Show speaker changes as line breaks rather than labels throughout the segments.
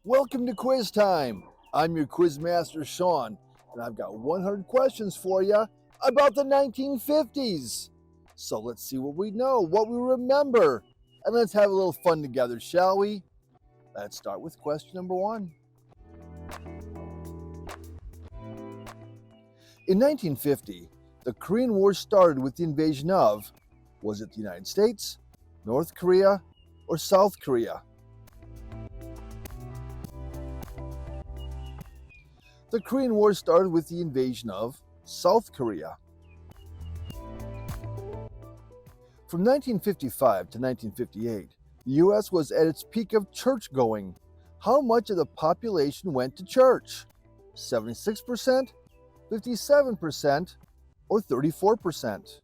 Welcome to Quiz Time. I'm your quiz master, Sean, and I've got 100 questions for you about the 1950s. So let's see what we know, what we remember, and let's have a little fun together, shall we? Let's start with question number 1. In 1950, the Korean War started with the invasion of, was it the United States, North Korea, or South Korea? The Korean War started with the invasion of South Korea. From 1955 to 1958, the U.S. was at its peak of church-going. How much of the population went to church? 76%, 57%, or 34%?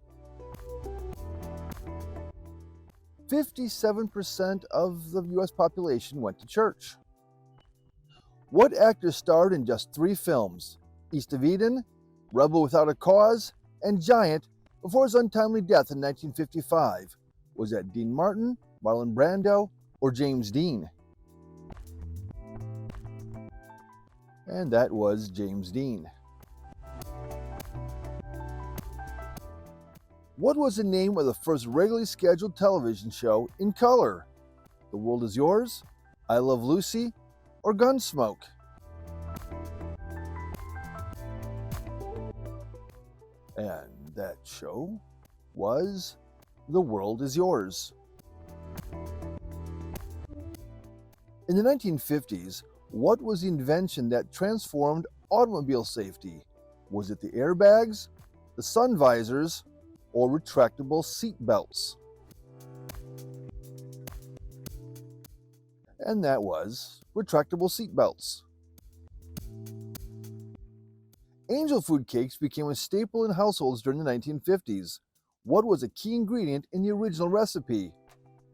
57% of the U.S. population went to church. What actor starred in just 3 films, East of Eden, Rebel Without a Cause, and Giant, before his untimely death in 1955? Was that Dean Martin, Marlon Brando, or James Dean? And that was James Dean. What was the name of the first regularly scheduled television show in color? The World Is Yours, I Love Lucy, or Gunsmoke? And that show was The World Is Yours. In the 1950s, what was the invention that transformed automobile safety? Was it the airbags, the sun visors, or retractable seat belts? And that was retractable seat belts. Angel food cakes became a staple in households during the 1950s. What was a key ingredient in the original recipe?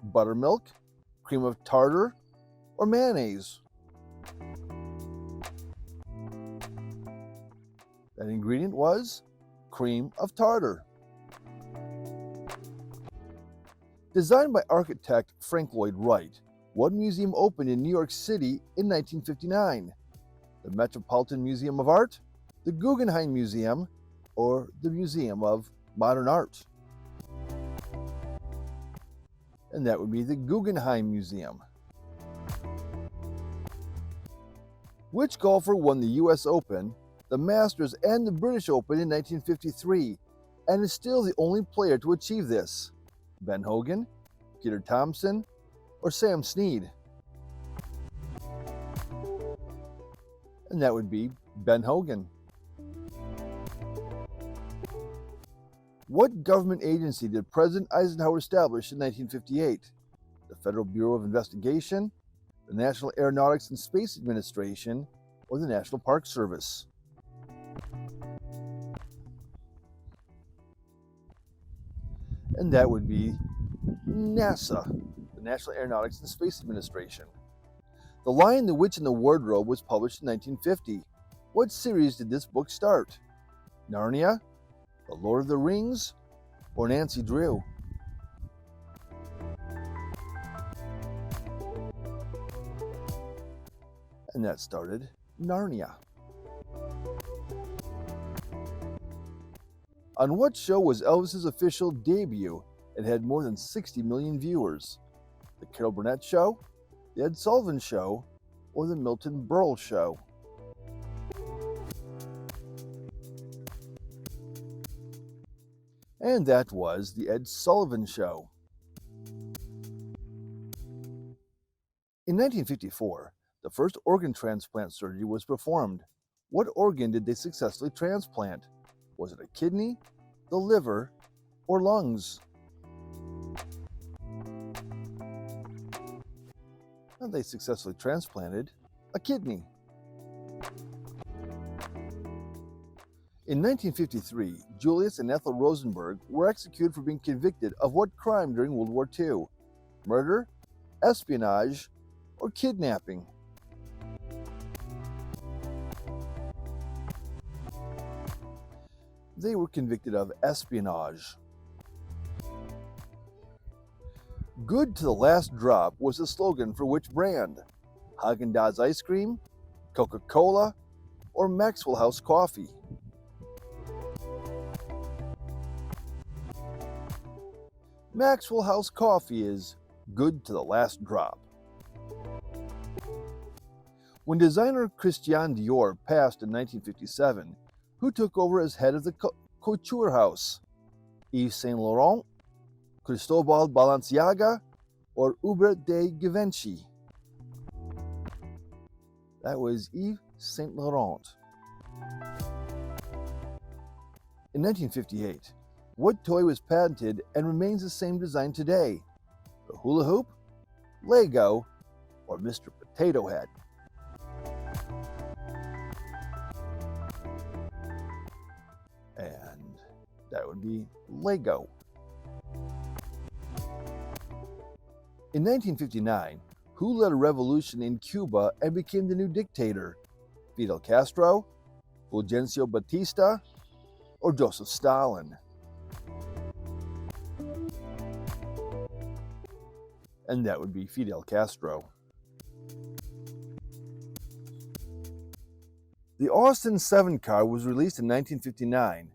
Buttermilk, cream of tartar, or mayonnaise? That ingredient was cream of tartar. Designed by architect Frank Lloyd Wright, what museum opened in New York City in 1959? The Metropolitan Museum of Art, the Guggenheim Museum, or the Museum of Modern Art? And that would be the Guggenheim Museum. Which golfer won the US Open, the Masters, and the British Open in 1953, and is still the only player to achieve this? Ben Hogan, Peter Thompson, or Sam Snead? And that would be Ben Hogan. What government agency did President Eisenhower establish in 1958? The Federal Bureau of Investigation, the National Aeronautics and Space Administration, or the National Park Service? And that would be NASA, the National Aeronautics and Space Administration. The Lion, the Witch, and the Wardrobe was published in 1950. What series did this book start? Narnia, The Lord of the Rings, or Nancy Drew? And that started Narnia. On what show was Elvis's official debut? It had more than 60 million viewers. The Carol Burnett Show, The Ed Sullivan Show, or The Milton Berle Show? And that was The Ed Sullivan Show. In 1954, the first organ transplant surgery was performed. What organ did they successfully transplant? Was it a kidney, the liver, or lungs? And they successfully transplanted a kidney. In 1953, Julius and Ethel Rosenberg were executed for being convicted of what crime during World War II? Murder, espionage, or kidnapping? They were convicted of espionage. Good to the last drop was the slogan for which brand? Haagen-Dazs ice cream, Coca-Cola, or Maxwell House coffee? Maxwell House coffee is good to the last drop. When designer Christian Dior passed in 1957, who took over as head of the couture house? Yves Saint Laurent, Cristobal Balenciaga, or Hubert de Givenchy? That was Yves Saint Laurent. In 1958, what toy was patented and remains the same design today? The hula hoop, Lego, or Mr. Potato Head? And that would be Lego. In 1959, who led a revolution in Cuba and became the new dictator? Fidel Castro, Fulgencio Batista, or Joseph Stalin? And that would be Fidel Castro. The Austin 7 car was released in 1959.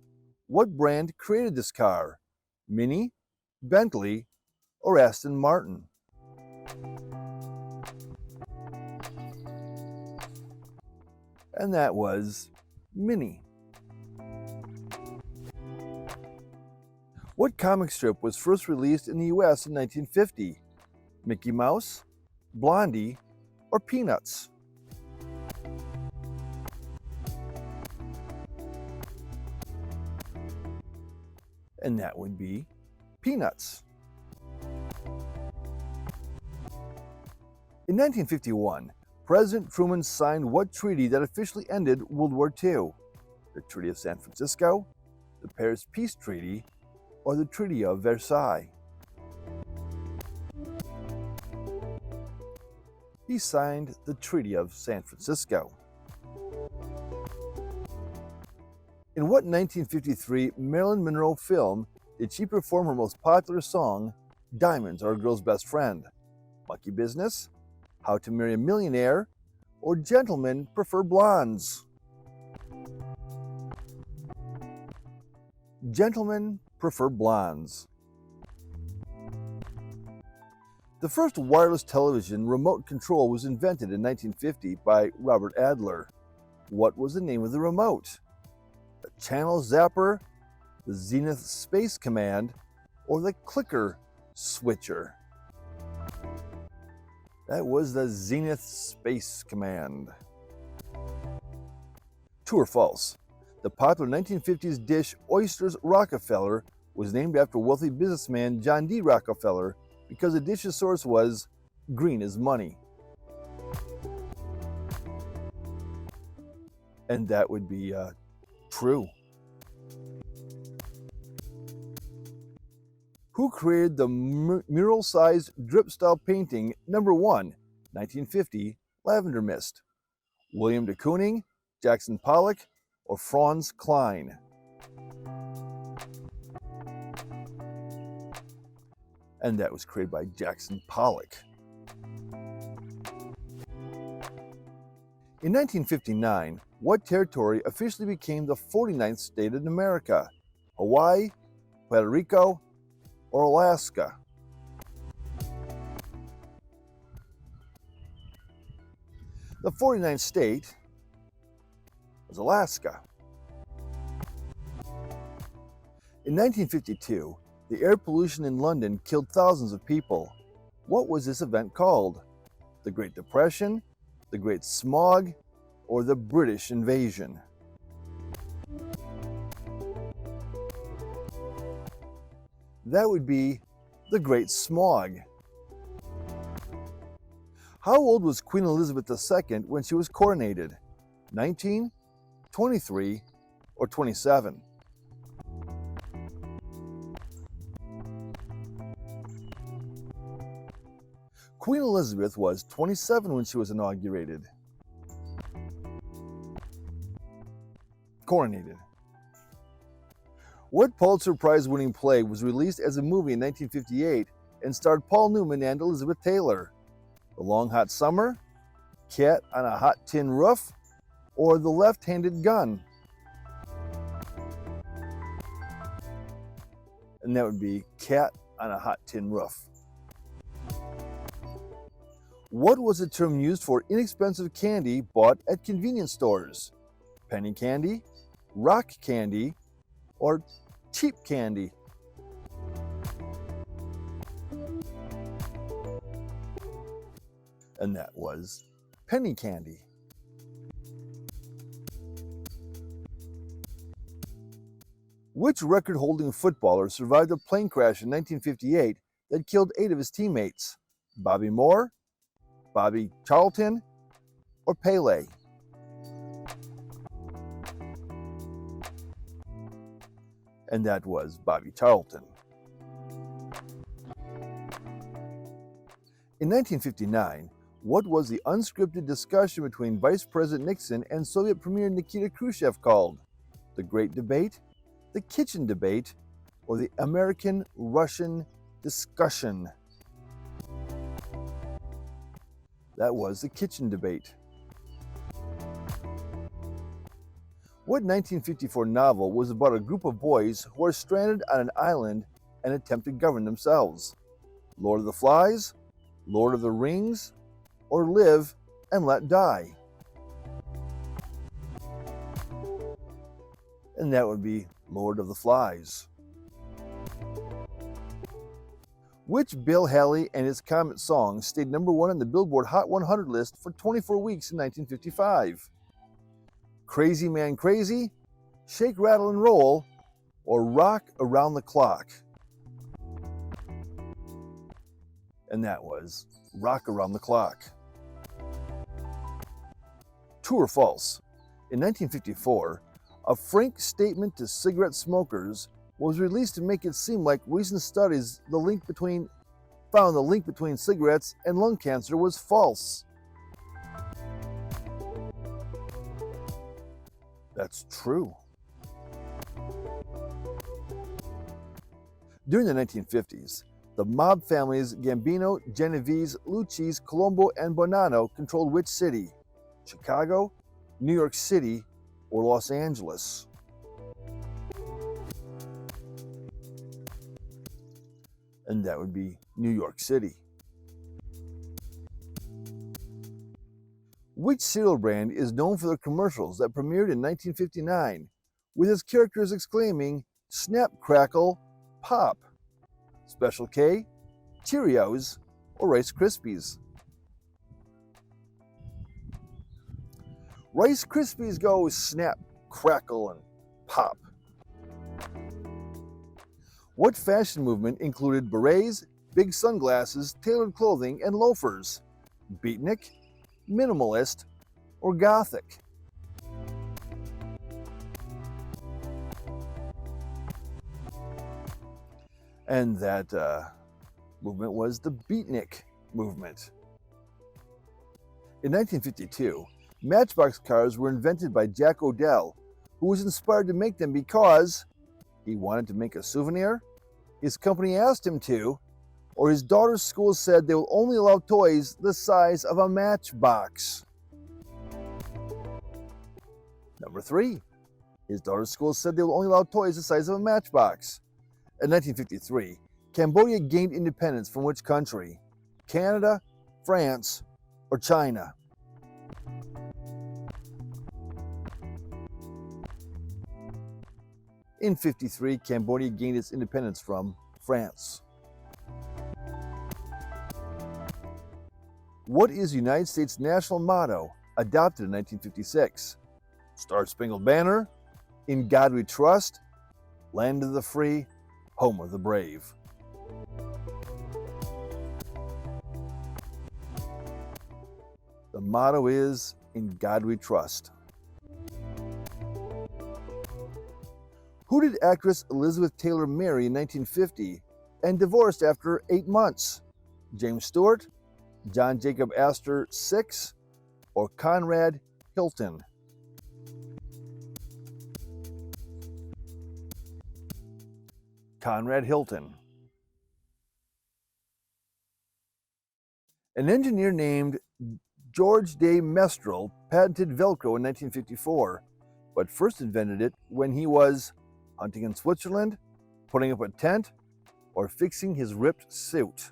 What brand created this car? Mini, Bentley, or Aston Martin? And that was Mini. What comic strip was first released in the US in 1950? Mickey Mouse, Blondie, or Peanuts? And that would be Peanuts. In 1951, President Truman signed what treaty that officially ended World War II? The Treaty of San Francisco, the Paris Peace Treaty, or the Treaty of Versailles? He signed the Treaty of San Francisco. In what 1953 Marilyn Monroe film did she perform her most popular song, Diamonds Are a Girl's Best Friend? Monkey Business, How to Marry a Millionaire, or Gentlemen Prefer Blondes? Gentlemen Prefer Blondes. The first wireless television remote control was invented in 1950 by Robert Adler. What was the name of the remote? The Channel Zapper, the Zenith Space Command, or the Clicker Switcher? That was the Zenith Space Command. True or false? The popular 1950s dish Oysters Rockefeller was named after wealthy businessman John D. Rockefeller because the dish's source was green as money. And that would be true. Who created the mural-sized drip-style painting number 1, 1950, Lavender Mist? William de Kooning, Jackson Pollock, or Franz Klein? And that was created by Jackson Pollock. In 1959, what territory officially became the 49th state in America? Hawaii, Puerto Rico, or Alaska? The 49th state was Alaska. In 1952, the air pollution in London killed thousands of people. What was this event called? The Great Depression, the Great Smog, or the British Invasion? That would be the Great Smog. How old was Queen Elizabeth II when she was coronated? 19, 23, or 27? Queen Elizabeth was 27 when she was inaugurated. Coronated. What Pulitzer Prize-winning play was released as a movie in 1958 and starred Paul Newman and Elizabeth Taylor? The Long Hot Summer, cat on a hot tin roof, or the left-handed gun? And that would be cat on a hot tin roof. What was the term used for inexpensive candy bought at convenience stores? Penny candy, rock candy, or cheap candy? And that was penny candy. Which record-holding footballer survived a plane crash in 1958 that killed 8 of his teammates? Bobby Moore, Bobby Charlton, or Pele? And that was Bobby Charlton. In 1959, what was the unscripted discussion between Vice President Nixon and Soviet Premier Nikita Khrushchev called? The Great Debate, the Kitchen Debate, or the American-Russian Discussion? That was the Kitchen Debate. What 1954 novel was about a group of boys who are stranded on an island and attempt to govern themselves? Lord of the Flies, Lord of the Rings, or Live and Let Die? And that would be Lord of the Flies. Which Bill Haley and his Comet song stayed #1 on the Billboard Hot 100 list for 24 weeks in 1955? Crazy Man Crazy, Shake, Rattle, and Roll, or Rock Around the Clock? And that was Rock Around the Clock. True or false? In 1954, a frank statement to cigarette smokers was released to make it seem like recent studies found the link between cigarettes and lung cancer was false. That's true. During the 1950s, the mob families Gambino, Genovese, Lucchese, Colombo, and Bonanno controlled which city? Chicago, New York City, or Los Angeles? And that would be New York City. Which cereal brand is known for their commercials that premiered in 1959 with its characters exclaiming, "Snap, Crackle, Pop"? Special K, Cheerios, or Rice Krispies? Rice Krispies go snap, crackle, and pop. What fashion movement included berets, big sunglasses, tailored clothing, and loafers? Beatnik, minimalist, or gothic? And that movement was the Beatnik movement. In 1952, Matchbox cars were invented by Jack Odell, who was inspired to make them because he wanted to make a souvenir, his company asked him to, or his daughter's school said they will only allow toys the size of a matchbox. Number 3, his daughter's school said they will only allow toys the size of a matchbox. In 1953, Cambodia gained independence from which country? Canada, France, or China? In 1953, Cambodia gained its independence from France. What is the United States' national motto, adopted in 1956? Star Spangled Banner, In God We Trust, Land of the Free, Home of the Brave. The motto is, In God We Trust. Who did actress Elizabeth Taylor marry in 1950 and divorced after 8 months? James Stewart, John Jacob Astor VI, or Conrad Hilton? Conrad Hilton. An engineer named George de Mestral patented Velcro in 1954, but first invented it when he was hunting in Switzerland, putting up a tent, or fixing his ripped suit.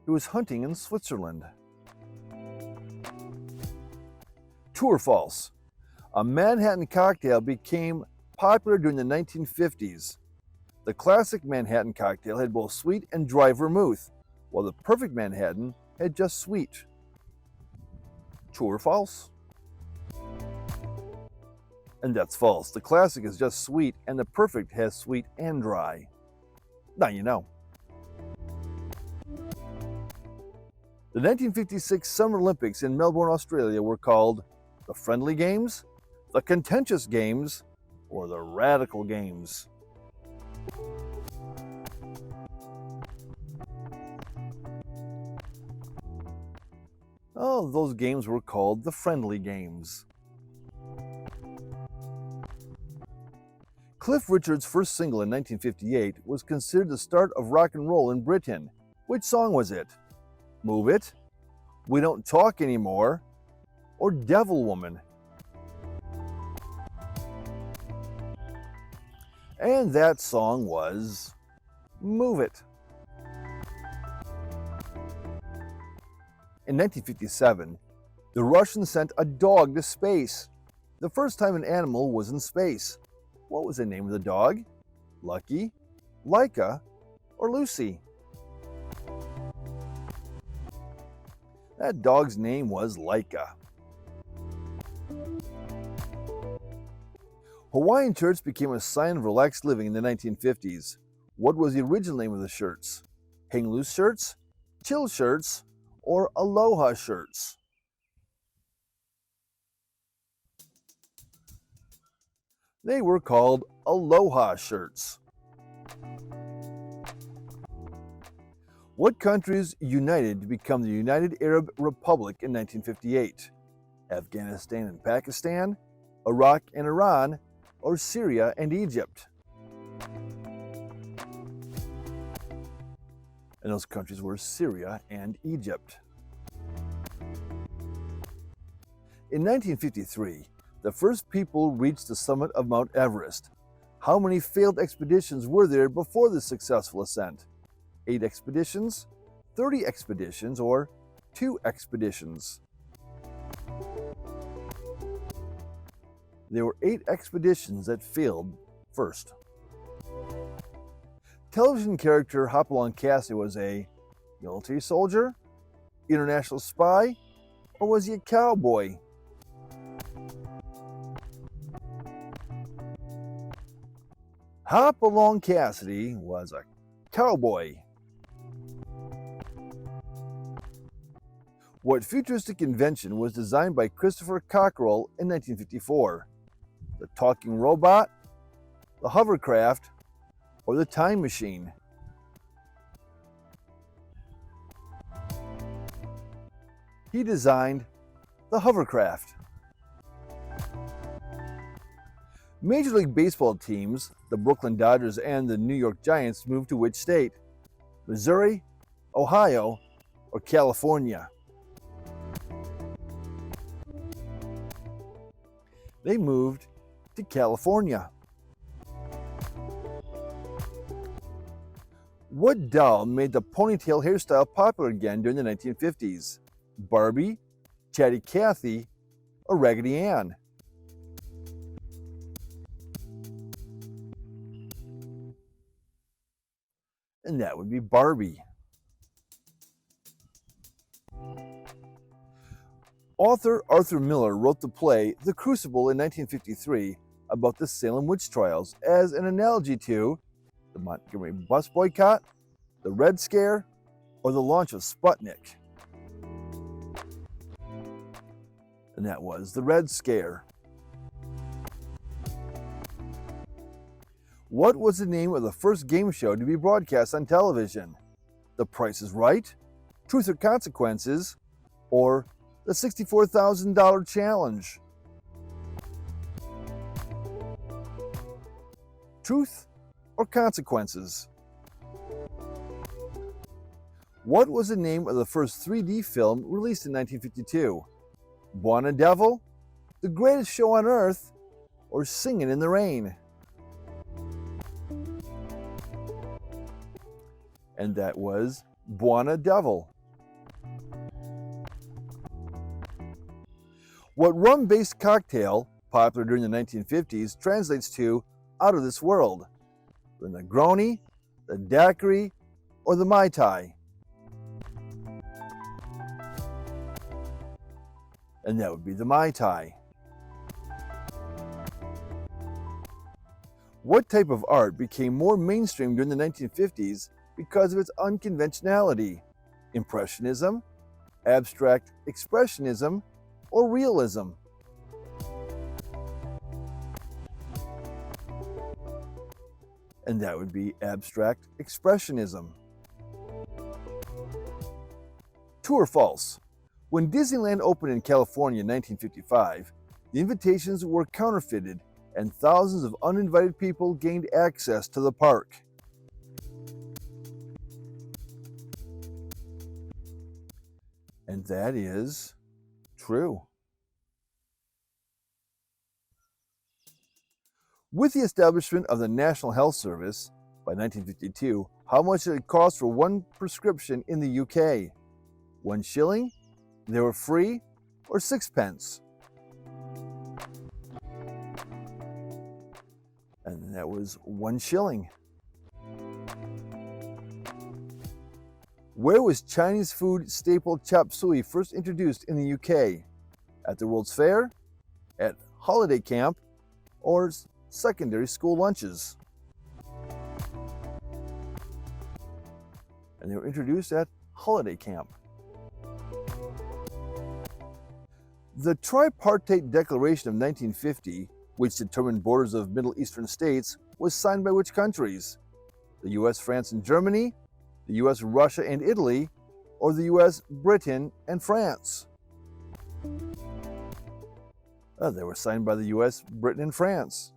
He was hunting in Switzerland. True or false? A Manhattan cocktail became popular during the 1950s. The classic Manhattan cocktail had both sweet and dry vermouth, while the perfect Manhattan had just sweet. True or false? And that's false. The classic is just sweet, and the perfect has sweet and dry. Now you know. The 1956 Summer Olympics in Melbourne, Australia were called the Friendly Games, the Contentious Games, or the Radical Games. Oh, those games were called the Friendly Games. Cliff Richard's first single in 1958 was considered the start of rock and roll in Britain. Which song was it? Move It, We Don't Talk Anymore, or Devil Woman? And that song was Move It. In 1957, the Russians sent a dog to space, the first time an animal was in space. What was the name of the dog? Lucky, Laika, or Lucy? That dog's name was Laika. Hawaiian shirts became a sign of relaxed living in the 1950s. What was the original name of the shirts? Hang loose shirts, chill shirts, or aloha shirts? They were called aloha shirts. What countries united to become the United Arab Republic in 1958? Afghanistan and Pakistan, Iraq and Iran, or Syria and Egypt? And those countries were Syria and Egypt. In 1953, the first people reached the summit of Mount Everest. How many failed expeditions were there before the successful ascent? 8 expeditions, 30 expeditions, or 2 expeditions? There were 8 expeditions that failed first. Television character Hopalong Cassidy was a military soldier, international spy, or was he a cowboy? Hopalong Cassidy was a cowboy. What futuristic invention was designed by Christopher Cockerell in 1954? The talking robot, the hovercraft, or the time machine? He designed the hovercraft. Major League Baseball teams, the Brooklyn Dodgers and the New York Giants, moved to which state? Missouri, Ohio, or California? They moved to California. What doll made the ponytail hairstyle popular again during the 1950s? Barbie, Chatty Cathy, or Raggedy Ann? And that would be Barbie. Author Arthur Miller wrote the play The Crucible in 1953 about the Salem witch trials as an analogy to the Montgomery bus boycott, the Red Scare, or the launch of Sputnik. And that was the Red Scare. What was the name of the first game show to be broadcast on television? The Price is Right, Truth or Consequences, or the $64,000 Challenge? Truth or Consequences? What was the name of the first 3D film released in 1952? Buona Devil, The Greatest Show on Earth, or Singin' in the Rain? And that was Buona Devil. What rum-based cocktail, popular during the 1950s, translates to out of this world? The Negroni, the Daiquiri, or the Mai Tai? And that would be the Mai Tai. What type of art became more mainstream during the 1950s because of its unconventionality? Impressionism, abstract expressionism, or realism? And that would be abstract expressionism. True or false? When Disneyland opened in California in 1955, the invitations were counterfeited and thousands of uninvited people gained access to the park. And that is true. With the establishment of the National Health Service by 1952, how much did it cost for one prescription in the UK? 1 shilling, they were free, or 6 pence? And that was 1 shilling. Where was Chinese food staple chop suey first introduced in the UK? At the World's Fair, at holiday camp, or secondary school lunches? And they were introduced at holiday camp. The Tripartite Declaration of 1950, which determined borders of Middle Eastern states, was signed by which countries? The US, France, and Germany, the US, Russia, and Italy, or the US, Britain, and France? They were signed by the US, Britain, and France.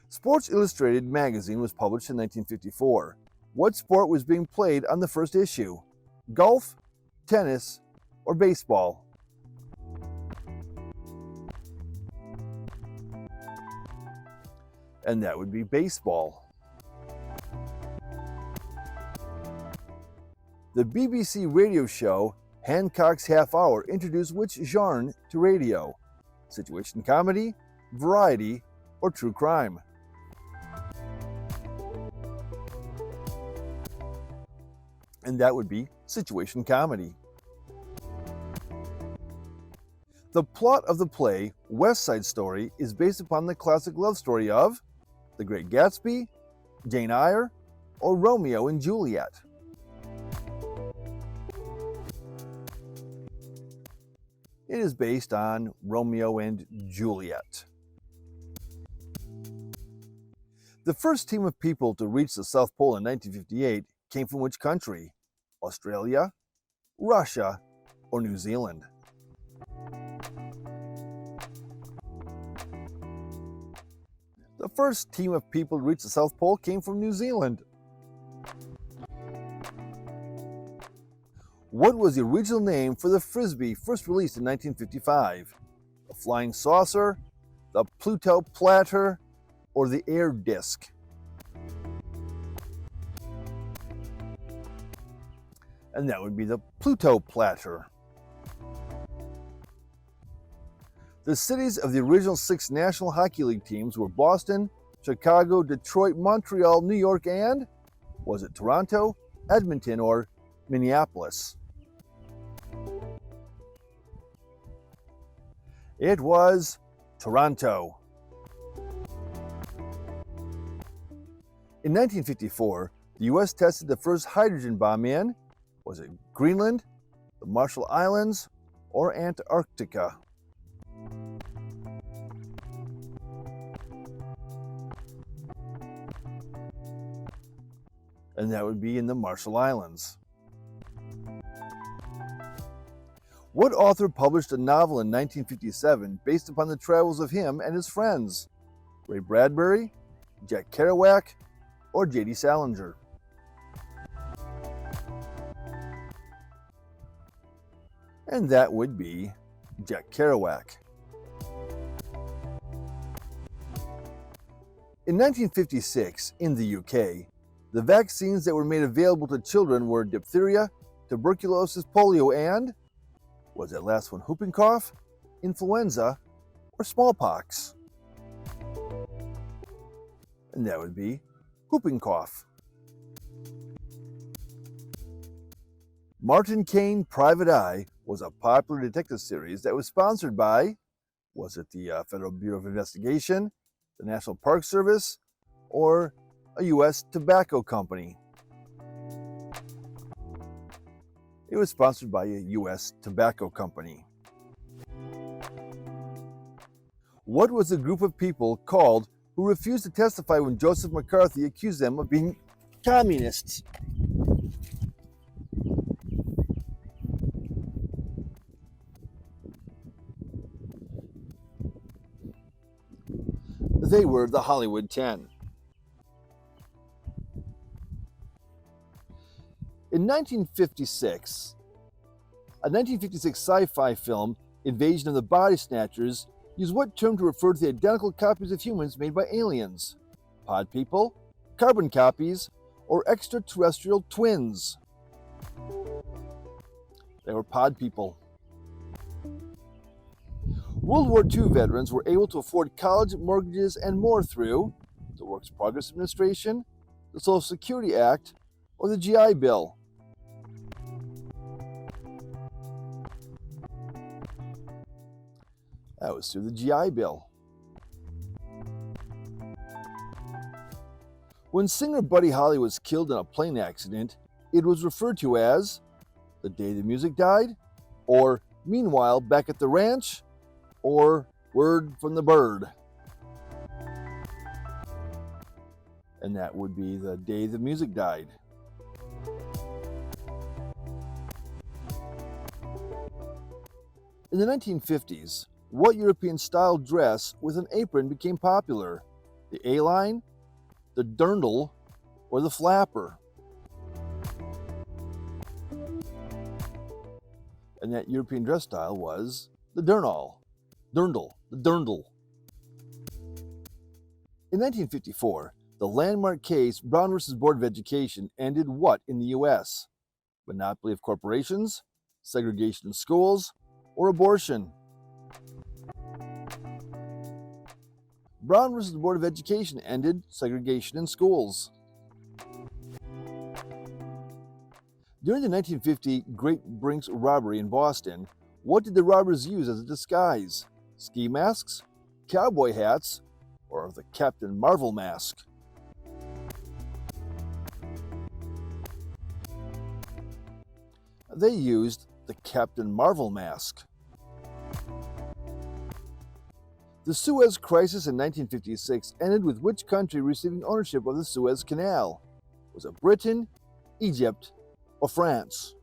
Sports Illustrated magazine was published in 1954. What sport was being played on the first issue? Golf, tennis, or baseball? And that would be baseball. The BBC radio show Hancock's Half Hour introduced which genre to radio? Situation comedy, variety, or true crime? And that would be situation comedy. The plot of the play West Side Story is based upon the classic love story of The Great Gatsby, Jane Eyre, or Romeo and Juliet? It is based on Romeo and Juliet. The first team of people to reach the South Pole in 1958 came from which country? Australia, Russia, or New Zealand? The first team of people to reach the South Pole came from New Zealand. What was the original name for the Frisbee first released in 1955? The Flying Saucer, the Pluto Platter, or the Air Disc? And that would be the Pluto Platter. The cities of the original 6 National Hockey League teams were Boston, Chicago, Detroit, Montreal, New York, and was it Toronto, Edmonton, or Minneapolis? It was Toronto. In 1954, the U.S. tested the first hydrogen bomb in, was it Greenland, the Marshall Islands, or Antarctica? And that would be in the Marshall Islands. What author published a novel in 1957 based upon the travels of him and his friends? Ray Bradbury, Jack Kerouac, or J.D. Salinger? And that would be Jack Kerouac. In 1956, in the UK, the vaccines that were made available to children were diphtheria, tuberculosis, polio, and, was that last one whooping cough, influenza, or smallpox? And that would be whooping cough. Martin Caine Private Eye was a popular detective series that was sponsored by, was it the Federal Bureau of Investigation, the National Park Service, or a U.S. tobacco company? It was sponsored by a U.S. tobacco company. What was the group of people called who refused to testify when Joseph McCarthy accused them of being communists? They were the Hollywood 10. In 1956, a 1956 sci-fi film, Invasion of the Body Snatchers, used what term to refer to the identical copies of humans made by aliens? Pod people, carbon copies, or extraterrestrial twins? They were pod people. World War II veterans were able to afford college, mortgages, and more through the Works Progress Administration, the Social Security Act, or the GI Bill. That was through the GI Bill. When singer Buddy Holly was killed in a plane accident, it was referred to as The Day the Music Died, or Meanwhile Back at the Ranch, or Word from the Bird. And that would be The Day the Music Died. In the 1950s, what European-style dress with an apron became popular? The A-line, the dirndl, or the flapper? And that European dress style was the dirndl. The dirndl. In 1954, the landmark case Brown v. Board of Education ended what in the U.S.? Monopoly of corporations, segregation in schools, or abortion? Brown v. Board of Education ended segregation in schools. During the 1950 Great Brinks robbery in Boston, what did the robbers use as a disguise? Ski masks, cowboy hats, or the Captain Marvel mask? They used the Captain Marvel mask. The Suez Crisis in 1956 ended with which country receiving ownership of the Suez Canal? Was it Britain, Egypt, or France?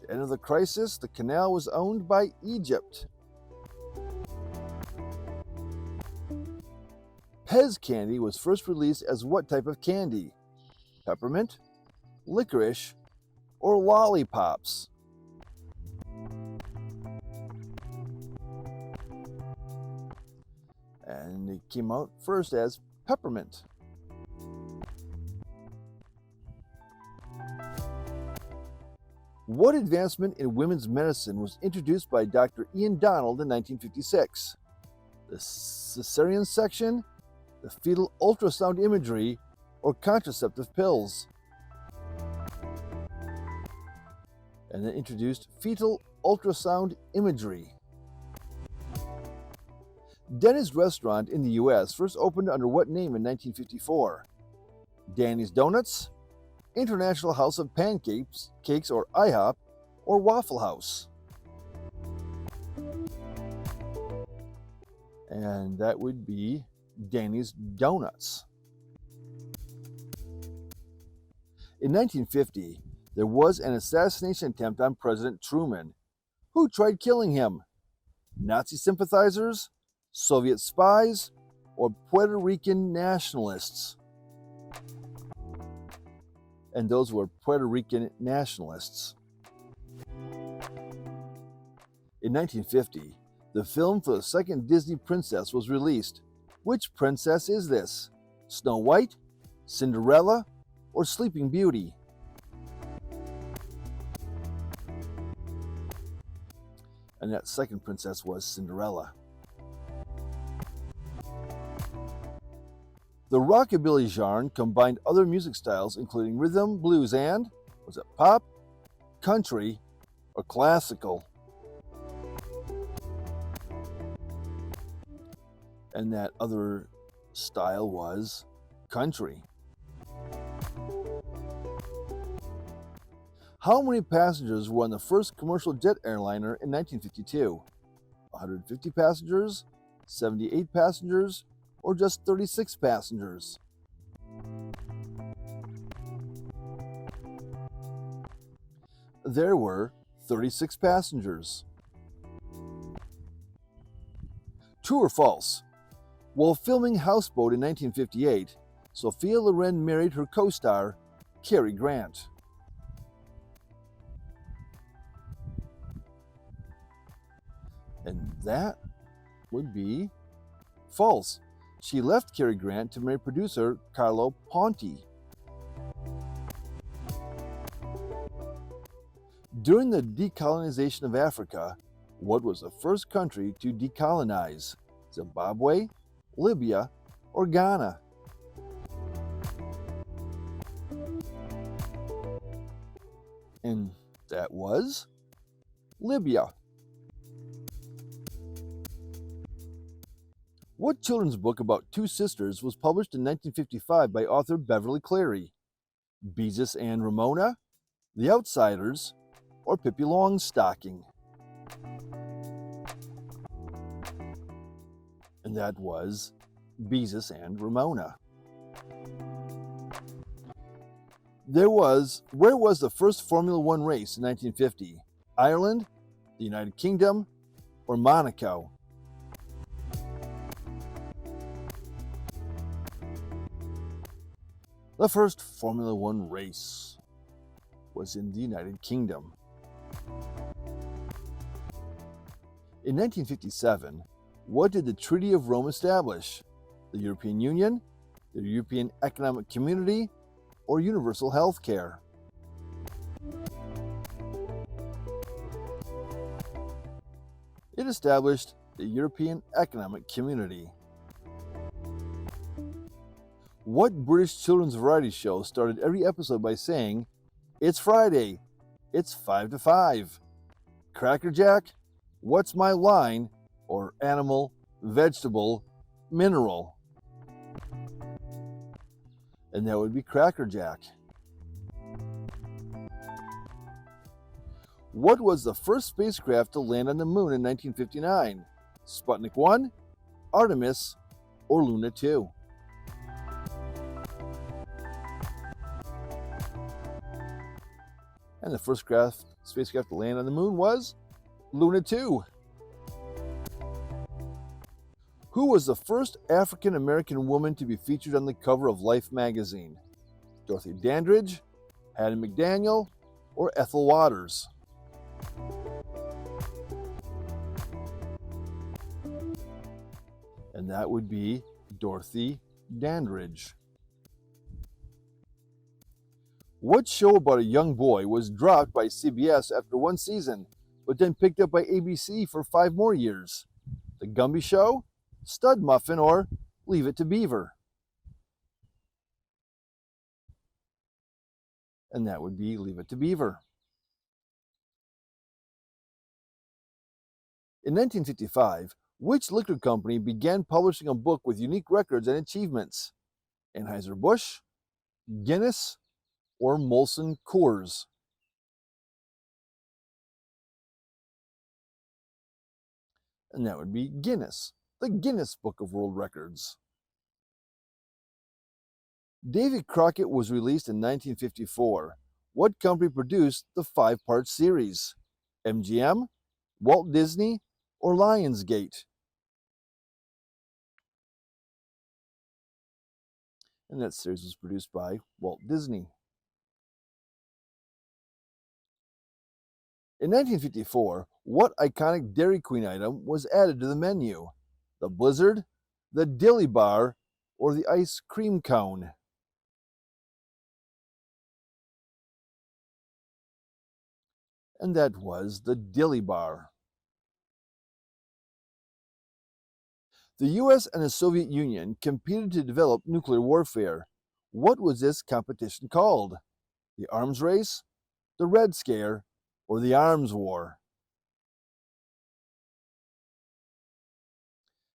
At the end of the crisis, the canal was owned by Egypt. Pez candy was first released as what type of candy? Peppermint, licorice, or lollipops? And it came out first as peppermint. What advancement in women's medicine was introduced by Dr. Ian Donald in 1956? The cesarean section, the fetal ultrasound imagery, or contraceptive pills? And then introduced fetal ultrasound imagery. Denny's restaurant in the U.S. first opened under what name in 1954? Danny's Donuts, International House of Pancakes, or IHOP, or Waffle House? And that would be Danny's Donuts. In 1950, there was an assassination attempt on President Truman. Who tried killing him? Nazi sympathizers, Soviet spies, or Puerto Rican nationalists? and those were Puerto Rican nationalists. In 1950, the film for the second Disney princess was released. Which princess is this? Snow White, Cinderella, or Sleeping Beauty? And that second princess was Cinderella. The rockabilly genre combined other music styles including rhythm, blues, and, was it pop, country, or classical? And that other style was country. How many passengers were on the first commercial jet airliner in 1952? 150 passengers, 78 passengers, or just 36 passengers? There were 36 passengers. True or false? While filming Houseboat in 1958, Sophia Loren married her co-star, Cary Grant. And that would be false. She left Cary Grant to marry producer Carlo Ponti. During the decolonization of Africa, what was the first country to decolonize? Zimbabwe, Libya, or Ghana? And that was Libya. What children's book about two sisters was published in 1955 by author Beverly Cleary? Beezus and Ramona, The Outsiders, or Pippi Longstocking? And that was Beezus and Ramona. Where was the first Formula One race in 1950? Ireland, the United Kingdom, or Monaco? The first Formula One race was in the United Kingdom. In 1957, what did the Treaty of Rome establish? The European Union, the European Economic Community, or universal health care? It established the European Economic Community. What British children's variety show started every episode by saying, "It's Friday, it's 5 to 5. Cracker Jack, What's My Line?" or Animal, Vegetable, Mineral? And that would be Cracker Jack. What was the first spacecraft to land on the moon in 1959? Sputnik 1, Artemis, or Luna 2? And the first spacecraft to land on the moon was Luna 2. Who was the first African American woman to be featured on the cover of Life magazine? Dorothy Dandridge, Hattie McDaniel, or Ethel Waters? And that would be Dorothy Dandridge. What show about a young boy was dropped by CBS after one season, but then picked up by ABC for 5 more years? The Gumby Show, Stud Muffin, or Leave It to Beaver? And that would be Leave It to Beaver. In 1955, which liquor company began publishing a book with unique records and achievements? Anheuser-Busch, Guinness, or Molson Coors? And that would be Guinness, the Guinness Book of World Records. Davy Crockett was released in 1954. What company produced the 5-part series? MGM, Walt Disney, or Lionsgate? And that series was produced by Walt Disney. In 1954, what iconic Dairy Queen item was added to the menu? The Blizzard, the Dilly Bar, or the ice cream cone? And that was the Dilly Bar. The US and the Soviet Union competed to develop nuclear warfare. What was this competition called? The Arms Race, the Red Scare, or the Arms War?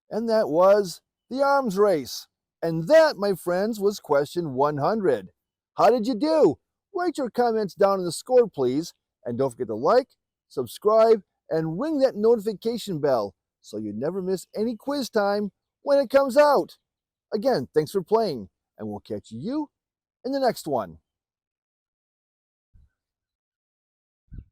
And that was the Arms Race. And that, my friends, was question 100. How did you do? Write your comments down in the score, please. And don't forget to like, subscribe, and ring that notification bell so you never miss any quiz time when it comes out. Again, thanks for playing, and we'll catch you in the next one.